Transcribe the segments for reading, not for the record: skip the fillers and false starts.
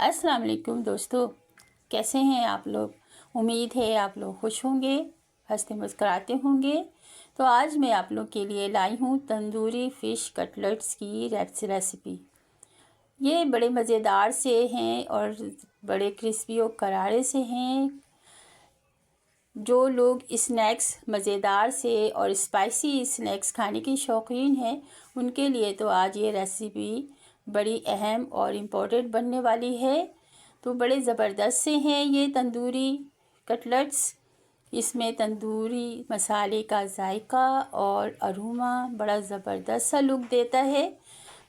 अस्सलाम वालेकुम दोस्तों, कैसे हैं आप लोग। उम्मीद है आप लोग खुश होंगे, हंसते मुस्कुराते होंगे। तो आज मैं आप लोग के लिए लाई हूँ तंदूरी फ़िश कटलेट्स की रेसिपी। ये बड़े मज़ेदार से हैं और बड़े क्रिस्पी और करारे से हैं। जो लोग स्नैक्स मज़ेदार से और स्पाइसी स्नैक्स खाने की शौकीन हैं, उनके लिए तो आज ये रेसिपी बड़ी अहम और इम्पोर्टेंट बनने वाली है। तो बड़े ज़बरदस्त से हैं ये तंदूरी कटलेट्स। इसमें तंदूरी मसाले का जायका और अरोमा बड़ा ज़बरदस्त सा लुक देता है।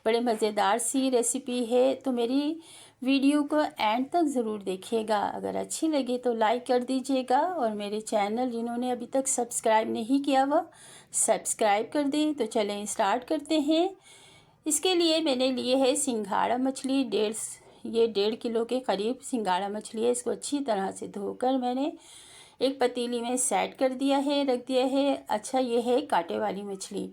बड़े मज़ेदार सी रेसिपी है, तो मेरी वीडियो को एंड तक ज़रूर देखिएगा। अगर अच्छी लगे तो लाइक कर दीजिएगा और मेरे चैनल जिन्होंने अभी तक सब्सक्राइब नहीं किया वह सब्सक्राइब कर दें। तो चलें स्टार्ट करते हैं। इसके लिए मैंने लिए है सिंघाड़ा मछली। 1.5 किलो के करीब सिंघाड़ा मछली है। इसको अच्छी तरह से धोकर मैंने एक पतीली में सेट कर दिया है, रख दिया है। अच्छा, ये है कांटे वाली मछली।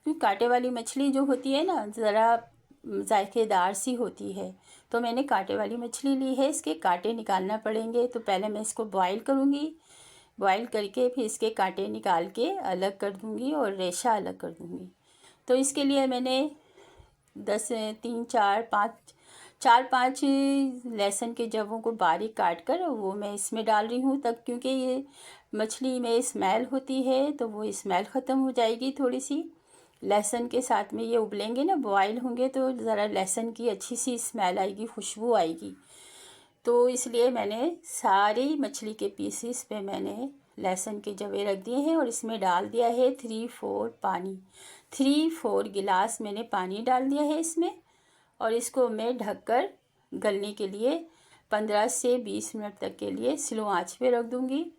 क्योंकि कांटे वाली मछली जो होती है ना, ज़रा जायकेदार सी होती है, तो मैंने कांटे वाली मछली ली है। इसके कांटे निकालना पड़ेंगे, तो पहले मैं इसको बॉईल करूँगी। बॉईल करके फिर इसके कांटे निकाल के अलग कर दूँगी और रेशा अलग कर दूँगी। तो इसके लिए मैंने 4-5 लहसुन के जवों को बारीक काट कर वो मैं इसमें डाल रही हूँ, तब क्योंकि ये मछली में स्मेल होती है तो वो स्मेल ख़त्म हो जाएगी। थोड़ी सी लहसुन के साथ में ये उबलेंगे ना, बॉयल होंगे, तो ज़रा लहसुन की अच्छी सी स्मेल आएगी, खुशबू आएगी। तो इसलिए मैंने सारी मछली के पीसेस पे मैंने लहसुन के जवे रख दिए हैं और इसमें डाल दिया है 3-4 पानी। 3-4 गिलास मैंने पानी डाल दिया है इसमें, और इसको मैं ढककर गलने के लिए 15 से 20 मिनट तक के लिए स्लो आंच पे रख दूँगी।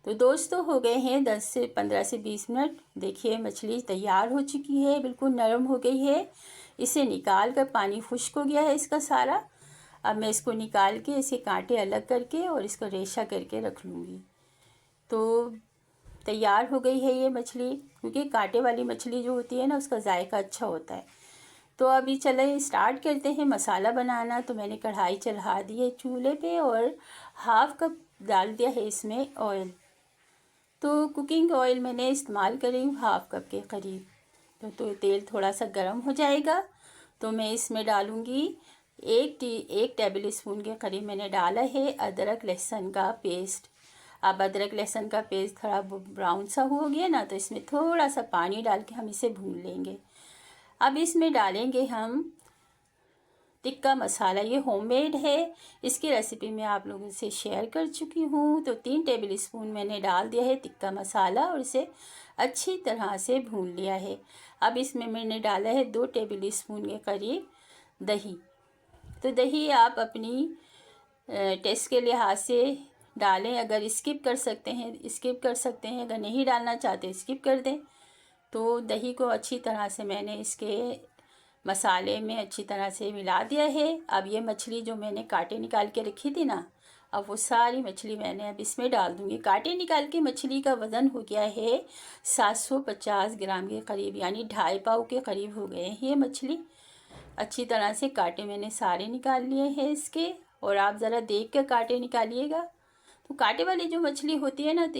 तो दोस्तों हो गए हैं 15 से 20 मिनट। देखिए मछली तैयार हो चुकी है, बिल्कुल नरम हो गई है। इसे निकाल कर पानी खुश्क हो गया है इसका सारा। अब मैं इसको निकाल के इसे कांटे अलग करके और इसको रेशा करके रख लूँगी। तो तैयार हो गई है ये मछली, क्योंकि कांटे वाली मछली जो होती है ना, उसका जायका अच्छा होता है। तो अभी चले स्टार्ट करते हैं मसाला बनाना। तो मैंने कढ़ाई चढ़ा दी है चूल्हे पे और 1/2 कप डाल दिया है इसमें ऑयल। तो कुकिंग ऑयल मैंने इस्तेमाल करी हूँ 1/2 कप के करीब। तो तेल थोड़ा सा गर्म हो जाएगा तो मैं इसमें डालूँगी 1 टेबल स्पून के करीब मैंने डाला है अदरक लहसुन का पेस्ट। अब अदरक लहसुन का पेस्ट थोड़ा ब्राउन सा हो गया ना, तो इसमें थोड़ा सा पानी डाल के हम इसे भून लेंगे। अब इसमें डालेंगे हम टिक्का मसाला। ये होममेड है, इसकी रेसिपी मैं आप लोगों से शेयर कर चुकी हूँ। तो 3 टेबल स्पून मैंने डाल दिया है टिक्का मसाला और इसे अच्छी तरह से भून लिया है। अब इसमें मैंने डाला है 2 टेबल स्पून के करीब दही। तो दही आप अपनी टेस्ट के लिहाज से डालें। अगर स्किप कर सकते हैं स्किप कर सकते हैं, अगर नहीं डालना चाहते स्किप कर दें। तो दही को अच्छी तरह से मैंने इसके मसाले में अच्छी तरह से मिला दिया है। अब ये मछली जो मैंने कांटे निकाल के रखी थी ना, अब वो सारी मछली मैंने अब इसमें डाल दूँगी। कांटे निकाल के मछली का वज़न हो गया है 750 ग्राम के करीब, यानी 2.5 पाव के करीब हो गए हैं ये मछली। अच्छी तरह से कांटे मैंने सारे निकाल लिए हैं इसके, और आप ज़रा देख कर कांटे निकालिएगा। तो कांटे वाली जो मछली होती है ना, तो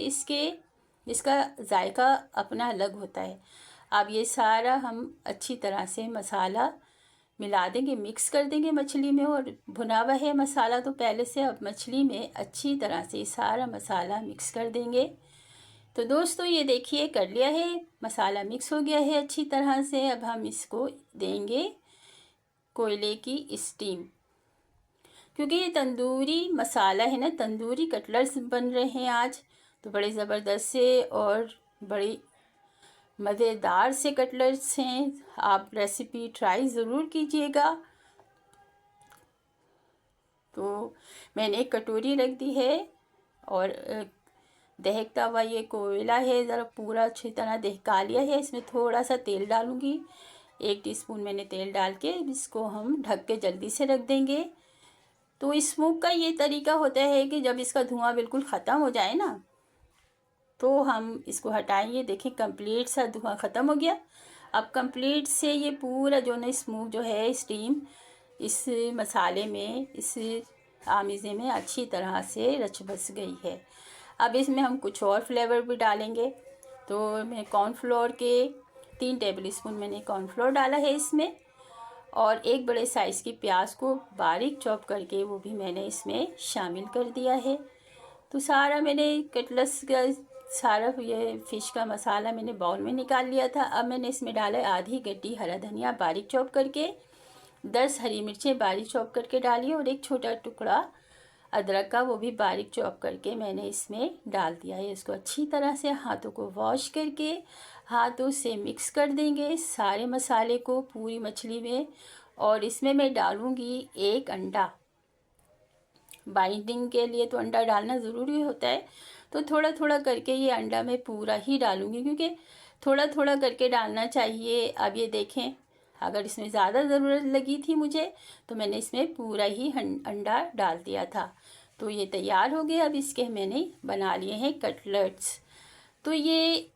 इसका जायका अपना अलग होता है। अब ये सारा हम अच्छी तरह से मसाला मिला देंगे, मिक्स कर देंगे मछली में। और भुना हुआ है मसाला तो पहले से, अब मछली में अच्छी तरह से सारा मसाला मिक्स कर देंगे। तो दोस्तों ये देखिए कर लिया है, मसाला मिक्स हो गया है अच्छी तरह से। अब हम इसको देंगे कोयले की स्टीम, क्योंकि ये तंदूरी मसाला है ना, तंदूरी कटलेट्स बन रहे हैं आज। तो बड़े ज़बरदस्त से और बड़ी मज़ेदार से कटलेट्स हैं। आप रेसिपी ट्राई ज़रूर कीजिएगा। तो मैंने एक कटोरी रख दी है और दहकता हुआ ये कोयला है, ज़रा पूरा अच्छी तरह दहका लिया है। इसमें थोड़ा सा तेल डालूँगी, 1 टीस्पून मैंने तेल डाल के इसको हम ढक के जल्दी से रख देंगे। तो स्मोक का ये तरीका होता है कि जब इसका धुआं बिल्कुल ख़त्म हो जाए ना, तो हम इसको हटाएंगे। देखें कंप्लीट सा धुआं ख़त्म हो गया। अब कंप्लीट से ये पूरा जो ना स्मोक जो है, स्टीम इस मसाले में, इस आमिज़े में अच्छी तरह से रच बस गई है। अब इसमें हम कुछ और फ्लेवर भी डालेंगे। तो मैं कॉर्नफ्लोर के 3 टेबल स्पून मैंने कॉर्नफ्लोर डाला है इसमें, और एक बड़े साइज़ की प्याज को बारीक चॉप करके वो भी मैंने इसमें शामिल कर दिया है। तो सारा मैंने कटलेट्स का सारा ये फ़िश का मसाला मैंने बाउल में निकाल लिया था। अब मैंने इसमें डाला आधी गड्डी हरा धनिया बारीक चॉप करके, 10 हरी मिर्चें बारीक चॉप करके डाली, और एक छोटा टुकड़ा अदरक का, वो भी बारीक चॉप करके मैंने इसमें डाल दिया है। इसको अच्छी तरह से हाथों को वॉश करके हाथों से मिक्स कर देंगे सारे मसाले को पूरी मछली में। और इसमें मैं डालूँगी एक अंडा। बाइंडिंग के लिए तो अंडा डालना ज़रूरी होता है, तो थोड़ा थोड़ा करके ये अंडा मैं पूरा ही डालूँगी, क्योंकि थोड़ा थोड़ा करके डालना चाहिए। अब ये देखें, अगर इसमें ज़्यादा ज़रूरत लगी थी मुझे तो मैंने इसमें पूरा ही अंडा डाल दिया था। तो ये तैयार हो गया। अब इसके मैंने बना लिए हैं कटलेट्स। तो ये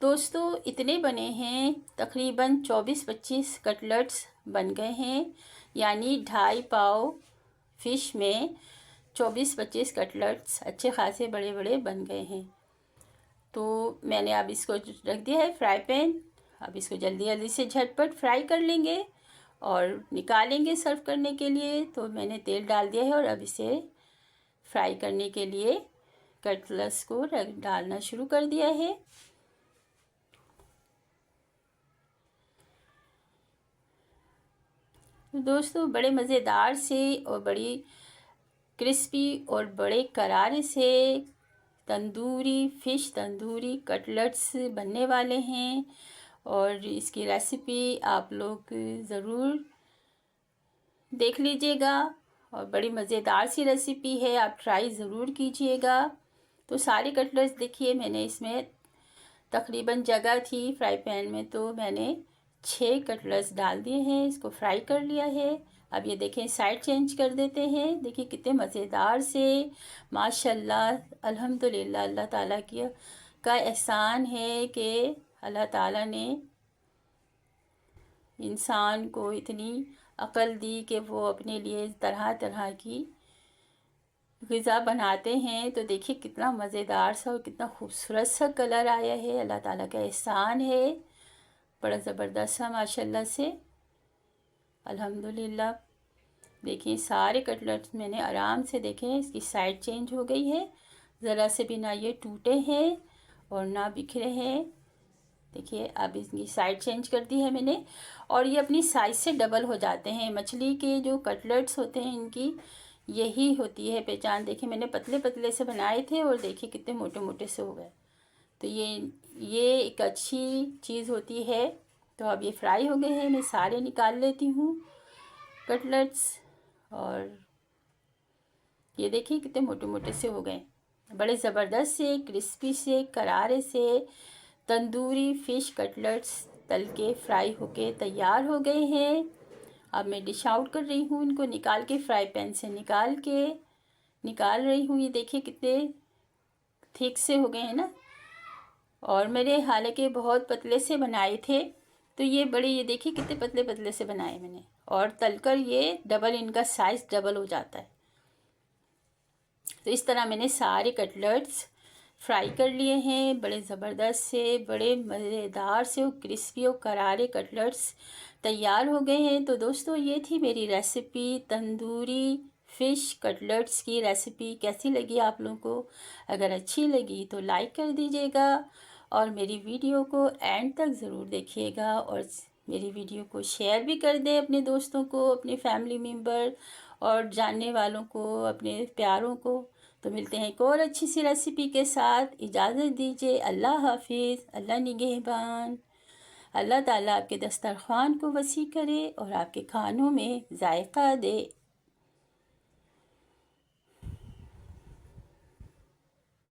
दोस्तों इतने बने हैं, तकरीबन 24-25 कटलेट्स बन गए हैं, यानी 2.5 पाव फ़िश में 24-25 कटलेट्स अच्छे खासे बड़े बड़े बन गए हैं। तो मैंने अब इसको रख दिया है फ्राई पैन। अब इसको जल्दी जल्दी से झटपट फ्राई कर लेंगे और निकालेंगे सर्व करने के लिए। तो मैंने तेल डाल दिया है और अब इसे फ्राई करने के लिए कटलेट्स को डालना शुरू कर दिया है। तो दोस्तों बड़े मज़ेदार से और बड़ी क्रिस्पी और बड़े करारे से तंदूरी फ़िश तंदूरी कटलेट्स बनने वाले हैं, और इसकी रेसिपी आप लोग ज़रूर देख लीजिएगा। और बड़ी मज़ेदार सी रेसिपी है, आप ट्राई ज़रूर कीजिएगा। तो सारे कटलेट्स देखिए, मैंने इसमें तकरीबन जगह थी फ्राई पैन में, तो मैंने 6 कटलेट्स डाल दिए हैं, इसको फ्राई कर लिया है। अब ये देखें, साइड चेंज कर देते हैं। देखिए कितने मज़ेदार से, माशाल्लाह अल्हम्दुलिल्लाह। अल्लाह ताला का एहसान है कि अल्लाह ताला ने इंसान को इतनी अक्ल दी कि वो अपने लिए तरह तरह की ग़िज़ा बनाते हैं। तो देखिए कितना मज़ेदार सा और कितना खूबसूरत सा कलर आया है, अल्लाह ताला का एहसान है। बड़ा ज़बरदस्त सा माशाल्लाह से, अल्हम्दुलिल्लाह। देखिए सारे कटलेट्स मैंने आराम से, देखें इसकी साइड चेंज हो गई है, ज़रा से भी ना ये टूटे हैं और ना बिखरे हैं। देखिए अब इसकी साइड चेंज कर दी है मैंने, और ये अपनी साइज़ से डबल हो जाते हैं। मछली के जो कटलेट्स होते हैं इनकी यही होती है पहचान। देखिए मैंने पतले पतले से बनाए थे और देखिए कितने मोटे मोटे से हो गए। तो ये एक अच्छी चीज़ होती है। तो अब ये फ्राई हो गए हैं, मैं सारे निकाल लेती हूँ कटलेट्स। और ये देखिए कितने मोटे मोटे से हो गए, बड़े ज़बरदस्त से क्रिस्पी से करारे से तंदूरी फ़िश कटलेट्स तल के फ्राई होके तैयार हो गए हैं। अब मैं डिश आउट कर रही हूँ, इनको निकाल के फ्राई पैन से निकाल रही हूँ। ये देखिए कितने थिक से हो गए हैं ना, और मेरे हालांकि बहुत पतले से बनाए थे, तो ये बड़े, ये देखिए कितने पतले पतले से बनाए मैंने, और तलकर ये डबल, इनका साइज़ डबल हो जाता है। तो इस तरह मैंने सारे कटलेट्स फ्राई कर लिए हैं। बड़े ज़बरदस्त से, बड़े मज़ेदार से और क्रिस्पी और करारे कटलेट्स तैयार हो गए हैं। तो दोस्तों ये थी मेरी रेसिपी, तंदूरी फ़िश कटलेट्स की रेसिपी। कैसी लगी आप लोगों को? अगर अच्छी लगी तो लाइक कर दीजिएगा, और मेरी वीडियो को एंड तक ज़रूर देखिएगा, और मेरी वीडियो को शेयर भी कर दें अपने दोस्तों को, अपने फैमिली मेम्बर और जानने वालों को, अपने प्यारों को। तो मिलते हैं एक और अच्छी सी रेसिपी के साथ। इजाज़त दीजिए। अल्लाह हाफिज़। अल्लाह निगहबान। अल्लाह ताला आपके दस्तरख़्वान को वसी करे और आपके खानों में जायका दे।